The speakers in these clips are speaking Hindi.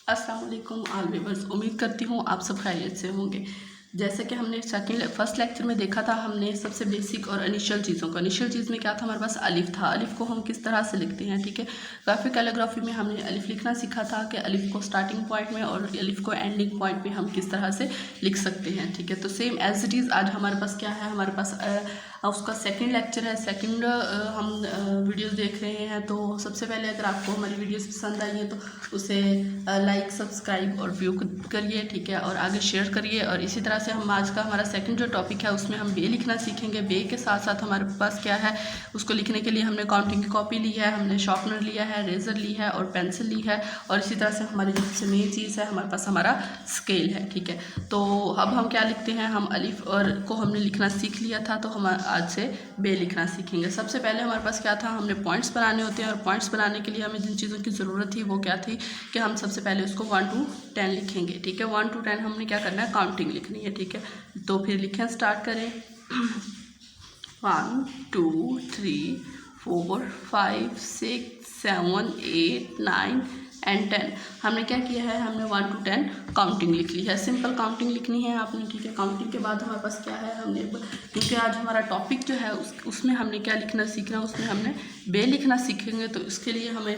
अस्सलाम वालेकुम ऑल व्यूअर्स, उम्मीद करती हूँ आप सब खैरियत से होंगे। जैसे कि हमने फर्स्ट लेक्चर में देखा था, हमने सबसे बेसिक और इनिशियल चीज़ों को। इनिशियल चीज़ में क्या था, हमारे पास अलिफ था। अलिफ को हम किस तरह से लिखते हैं, ठीक है। ग्राफिक कैलीग्राफी में हमने अलिफ लिखना सीखा था कि अलिफ को स्टार्टिंग पॉइंट में और अलिफ को एंडिंग पॉइंट में हम किस तरह से लिख सकते हैं, ठीक है। तो सेम एज इट इज़ आज हमारे पास क्या है, हमारे पास उसका सेकंड लेक्चर है। सेकंड हम वीडियोस देख रहे हैं। तो सबसे पहले अगर आपको हमारी वीडियोस पसंद आई है तो उसे लाइक, सब्सक्राइब और व्यू करिए, ठीक है, और आगे शेयर करिए। और इसी तरह से हम आज का हमारा सेकंड जो टॉपिक है उसमें हम बे लिखना सीखेंगे। बे के साथ साथ हमारे पास क्या है, उसको लिखने के लिए हमने काउंटिंग की कॉपी ली है, हमने शार्पनर लिया है, रेजर ली है और पेंसिल ली है। और इसी तरह से हमारी जो सबसे मेन चीज़ है, हमारे पास हमारा स्केल है, ठीक है। तो अब हम क्या लिखते हैं, हम अलिफ और को हमने लिखना सीख लिया था, तो हम आज से बे लिखना सीखेंगे। सबसे पहले हमारे पास क्या था, हमने पॉइंट्स बनाने होते हैं। और पॉइंट्स बनाने के लिए हमें जिन चीज़ों की ज़रूरत थी वो क्या थी कि हम सबसे पहले उसको 1 to 10 लिखेंगे, ठीक है। 1 to 10 हमने क्या करना है, काउंटिंग लिखनी है, ठीक है। तो फिर लिखें, स्टार्ट करें। 1 2 3 4 5 6 7 8 9 एंड 10। हमने क्या किया है, हमने 1 to 10 काउंटिंग लिख ली है। सिंपल काउंटिंग लिखनी है आपने, ठीक है। काउंटिंग के बाद हमारे पास क्या है, हमने क्योंकि आज हमारा टॉपिक जो है उसमें हमने क्या लिखना सीखना, उसमें हमने बे लिखना सीखेंगे। तो इसके लिए हमें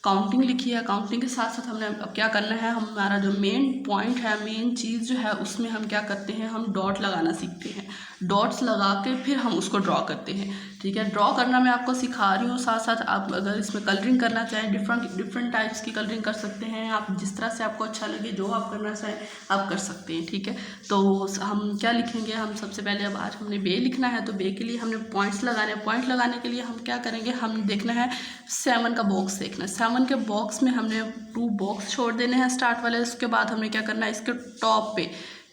काउंटिंग लिखी है। काउंटिंग के साथ साथ हमने अब क्या करना है, हमारा जो मेन पॉइंट है, मेन चीज़ जो है, उसमें हम क्या करते हैं, हम डॉट लगाना सीखते हैं। डॉट्स लगा के फिर हम उसको ड्रॉ करते हैं, ठीक है। ड्रॉ करना मैं आपको सिखा रही हूँ, साथ साथ आप अगर इसमें कलरिंग करना चाहें, डिफरेंट टाइप्स की कलरिंग कर सकते हैं आप, जिस तरह से आपको अच्छा लगे, जो आप करना चाहें आप कर सकते हैं, ठीक है। तो हम क्या लिखेंगे, हम सबसे पहले अब आज हमने बे लिखना है। तो बे के लिए हमने पॉइंट्स लगाने हैं। पॉइंट लगाने के लिए हम क्या करेंगे, हम देखना है 7 का बॉक्स देखना है। 7 के बॉक्स में हमने 2 बॉक्स छोड़ देने हैं स्टार्ट वाले। उसके बाद हमने क्या करना है, इसके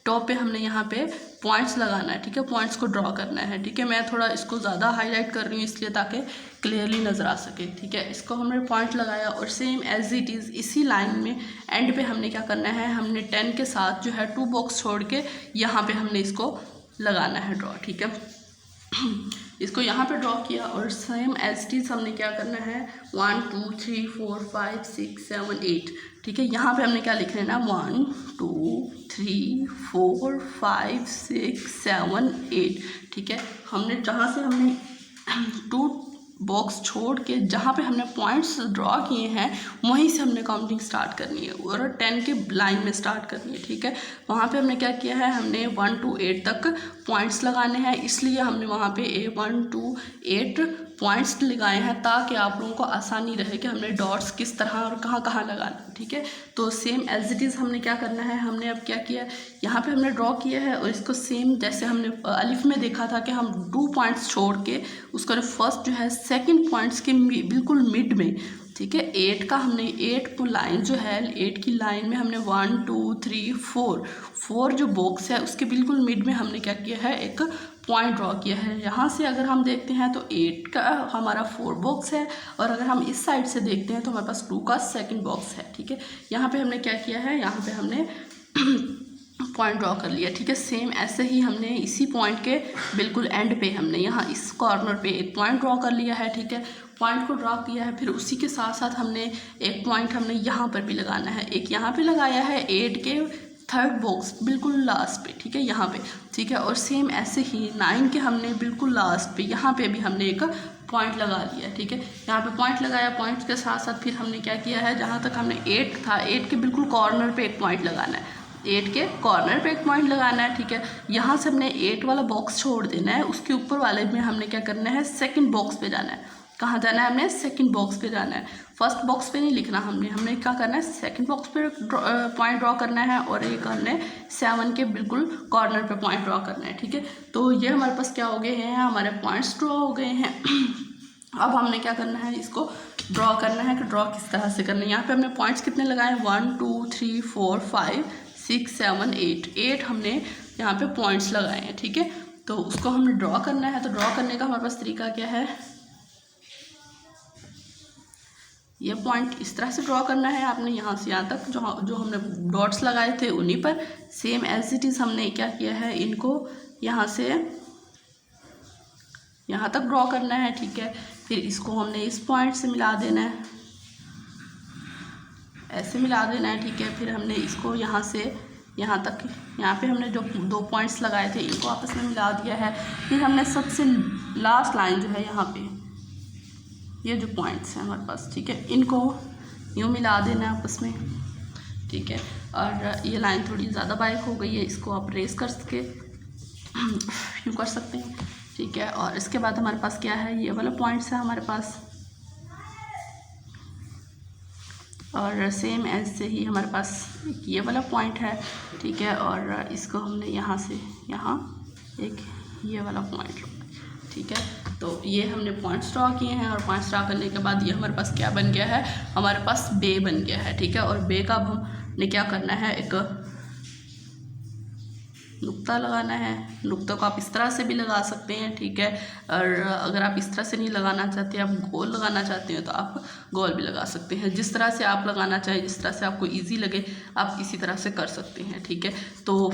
टॉप पे हमने यहाँ पे पॉइंट्स लगाना है, ठीक है। पॉइंट्स को ड्रॉ करना है, ठीक है। मैं थोड़ा इसको ज़्यादा हाईलाइट कर रही हूँ इसलिए ताकि क्लियरली नज़र आ सके, ठीक है। इसको हमने पॉइंट लगाया और सेम एज इट इज़ इसी लाइन में एंड पे हमने क्या करना है, हमने 10 के साथ जो है 2 बॉक्स छोड़ के यहाँ पे हमने इसको लगाना है ड्रॉ, ठीक है। इसको यहाँ पे ड्रॉ किया और सेम एज इट इज़ हमने क्या करना है, 1 2 3 4 5 6 7 8, ठीक है। यहाँ पे हमने क्या लिख रहे हैं ना, 1 2 3 4 5 6 7 8, ठीक है। हमने जहाँ से हमने 2 बॉक्स छोड़ के जहाँ पे हमने पॉइंट्स ड्रॉ किए हैं वहीं से हमने काउंटिंग स्टार्ट करनी है और 10 के लाइन में स्टार्ट करनी है, ठीक है। वहाँ पे हमने क्या किया है, हमने 1 to 8 तक पॉइंट्स लगाने हैं, इसलिए हमने वहाँ पे 1 to 8 पॉइंट्स लगाए हैं ताकि आप लोगों को आसानी रहे कि हमने डॉट्स किस तरह और कहाँ कहाँ लगाना है, ठीक है। तो सेम एज इट इज़ हमने क्या करना है, हमने अब क्या किया, यहाँ पे हमने ड्रॉ किया है और इसको सेम जैसे हमने अलिफ में देखा था कि हम 2 पॉइंट्स छोड़ के उसका जो फर्स्ट जो है सेकंड पॉइंट्स के बिल्कुल मिड में, ठीक है, 8 का हमने 8 लाइन जो है, 8 की लाइन में हमने 1 2 3 4 जो बॉक्स है उसके बिल्कुल मिड में हमने क्या किया है, एक पॉइंट ड्रॉ किया है। यहाँ से अगर हम देखते हैं तो 8 का हमारा 4 बॉक्स है और अगर हम इस साइड से देखते हैं तो हमारे पास 2 का सेकंड बॉक्स है, ठीक है। यहाँ पे हमने क्या किया है, यहाँ पे हमने पॉइंट ड्रॉ कर लिया, ठीक है। सेम ऐसे ही हमने इसी पॉइंट के बिल्कुल एंड पे हमने यहाँ इस कॉर्नर पे एक पॉइंट ड्रॉ कर लिया है, ठीक है। पॉइंट को ड्रॉ किया है, फिर उसी के साथ साथ हमने एक पॉइंट हमने यहाँ पर भी लगाना है, एक यहाँ पे लगाया है 8 के थर्ड बॉक्स बिल्कुल लास्ट पे, ठीक है, यहाँ पे, ठीक है। और सेम ऐसे ही 9 के हमने बिल्कुल लास्ट पे यहाँ पे भी हमने एक पॉइंट लगा लिया, ठीक है। यहाँ पे पॉइंट लगाया, पॉइंट के साथ साथ फिर हमने क्या किया है, जहाँ तक हमने 8 था, 8 के बिल्कुल कॉर्नर पे एक पॉइंट लगाना है, 8 के कॉर्नर पे एक पॉइंट लगाना है, ठीक है। यहाँ से हमने 8 वाला बॉक्स छोड़ देना है, उसके ऊपर वाले में हमने क्या करना है, सेकंड बॉक्स पे जाना है। कहाँ जाना है, हमने सेकंड बॉक्स पे जाना है, फर्स्ट बॉक्स पे नहीं लिखना हमने क्या करना है, सेकंड बॉक्स पे पॉइंट ड्रॉ करना है और एक हमने 7 के बिल्कुल कॉर्नर पे पॉइंट ड्रॉ करना है, ठीक है। तो ये हमारे पास क्या हो गए हैं, हमारे पॉइंट्स ड्रॉ हो गए हैं। अब हमने क्या करना है, इसको ड्रॉ करना है कि ड्रॉ किस तरह से करना है। यहाँ पे हमने पॉइंट्स कितने लगाए, 1 2 3 4 5 6 7 8 हमने यहाँ पे पॉइंट्स लगाए हैं, ठीक है। तो उसको हमने ड्रॉ करना है। तो ड्रॉ करने का हमारे पास तरीका क्या है, ये पॉइंट इस तरह से ड्रॉ करना है आपने, यहाँ से यहाँ तक जो हमने डॉट्स लगाए थे उन्हीं पर सेम एज इट इज़ हमने क्या किया है, इनको यहाँ से यहाँ तक ड्रॉ करना है, ठीक है। फिर इसको हमने इस पॉइंट से मिला देना है, ऐसे मिला देना है, ठीक है। फिर हमने इसको यहाँ से यहाँ तक, यहाँ पे हमने जो 2 पॉइंट्स लगाए थे इनको आपस में मिला दिया है। फिर हमने सबसे लास्ट लाइन जो है यहाँ पे ये जो पॉइंट्स हैं हमारे पास, ठीक है, इनको यूँ मिला देना है आपस में, ठीक है। और ये लाइन थोड़ी ज़्यादा बारीक हो गई है, इसको आप रेस कर सके यूँ कर सकते हैं, ठीक है। और इसके बाद हमारे पास क्या है, ये वाला पॉइंट्स है हमारे पास, और सेम ऐसे ही हमारे पास एक ये वाला पॉइंट है, ठीक है। और इसको हमने यहाँ से यहाँ एक ये वाला पॉइंट, ठीक है। तो ये हमने पॉइंट्स ड्रॉ किए हैं, और पॉइंट्स ड्रॉ करने के बाद ये हमारे पास क्या बन गया है, हमारे पास बे बन गया है, ठीक है। और बे का अब हमने क्या करना है, एक नुक्ता लगाना है। नुक्ता को आप इस तरह से भी लगा सकते हैं, ठीक है। और अगर आप इस तरह से नहीं लगाना चाहते, आप गोल लगाना चाहते हैं तो आप गोल भी लगा सकते हैं। जिस तरह से आप लगाना चाहें, जिस तरह से आपको इजी लगे, आप इसी तरह से कर सकते हैं, ठीक है। तो